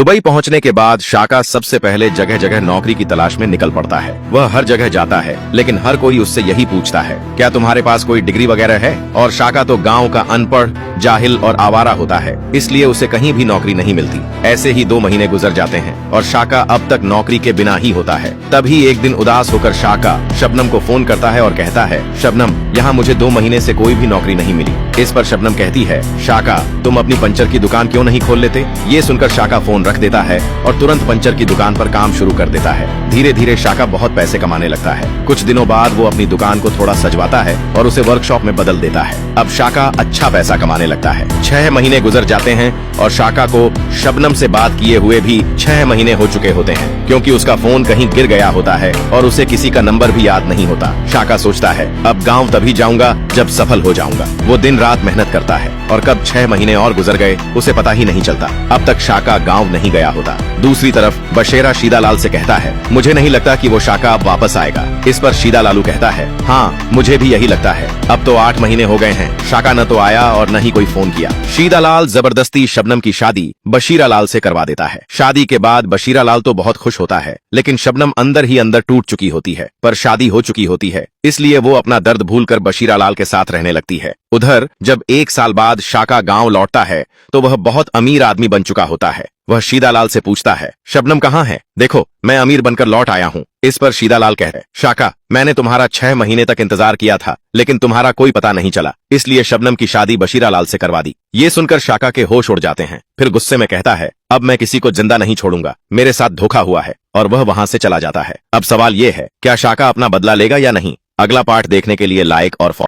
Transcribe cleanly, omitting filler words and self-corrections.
Dubai पहुंचने के बाद शाका सबसे पहले जगह जगह नौकरी की तलाश में निकल पड़ता है। वह हर जगह जाता है, लेकिन हर कोई उससे यही पूछता है, क्या तुम्हारे पास कोई डिग्री वगैरह है? और शाका तो गांव का अनपढ़, जाहिल और आवारा होता है, इसलिए उसे कहीं भी नौकरी नहीं मिलती। ऐसे ही 2 महीने गुजर जाते हैं और शाका अब तक नौकरी के बिना ही होता है। तभी एक दिन उदास होकर शाका शबनम को फोन करता है और कहता है, शबनम, यहाँ मुझे 2 महीने से कोई भी नौकरी नहीं मिली। इस पर शबनम कहती है, शाका, तुम अपनी पंचर की दुकान क्यों नहीं खोल लेते? ये सुनकर शाका फोन रख देता है और तुरंत पंचर की दुकान पर काम शुरू कर देता है। धीरे धीरे शाका बहुत पैसे कमाने लगता है। कुछ दिनों बाद वो अपनी दुकान को थोड़ा सजवाता है और उसे वर्कशॉप में बदल देता है। अब शाका अच्छा पैसा कमाने लगता है। 6 महीने गुजर जाते हैं और शाका को शबनम से बात किए हुए भी 6 महीने हो चुके होते हैं, क्योंकि उसका फोन कहीं गिर गया होता है और उसे किसी का नंबर भी याद नहीं होता। शाका सोचता है, अब गाँव तभी जाऊंगा जब सफल हो जाऊंगा। वो दिन रात मेहनत करता है और कब 6 महीने और गुजर गए उसे पता ही नहीं चलता। अब तक शाका गाँव नहीं गया होता। दूसरी तरफ बशेरा शीदालाल से कहता है, मुझे नहीं लगता कि वो शाका अब वापस आएगा। इस पर शीदालालू कहता है, हाँ, मुझे भी यही लगता है। अब तो 8 महीने हो गए हैं, शाका न तो आया और न ही कोई फोन किया। शीदालाल जबरदस्ती शबनम की शादी बशीरालाल से करवा देता है। शादी के बाद बशीरालाल तो बहुत खुश होता है, लेकिन शबनम अंदर ही अंदर टूट चुकी होती है। पर शादी हो चुकी होती है, इसलिए वो अपना दर्द भूलकर बशीरालाल के साथ रहने लगती है। उधर जब 1 साल बाद शाका गांव लौटता है तो वह बहुत अमीर आदमी बन चुका होता है। वह शीदालाल से पूछता है, शबनम कहाँ है? देखो, मैं अमीर बनकर लौट आया हूँ। इस पर शीदालाल कह रहे, शाका, मैंने तुम्हारा 6 महीने तक इंतजार किया था, लेकिन तुम्हारा कोई पता नहीं चला, इसलिए शबनम की शादी बशीरालाल से करवा दी। ये सुनकर शाका के होश उड़ जाते हैं। फिर गुस्से में कहता है, अब मैं किसी को जिंदा नहीं छोड़ूंगा, मेरे साथ धोखा हुआ है, और वह वहां से चला जाता है। अब सवाल ये है, क्या शाका अपना बदला लेगा या नहीं? अगला पार्ट देखने के लिए लाइक और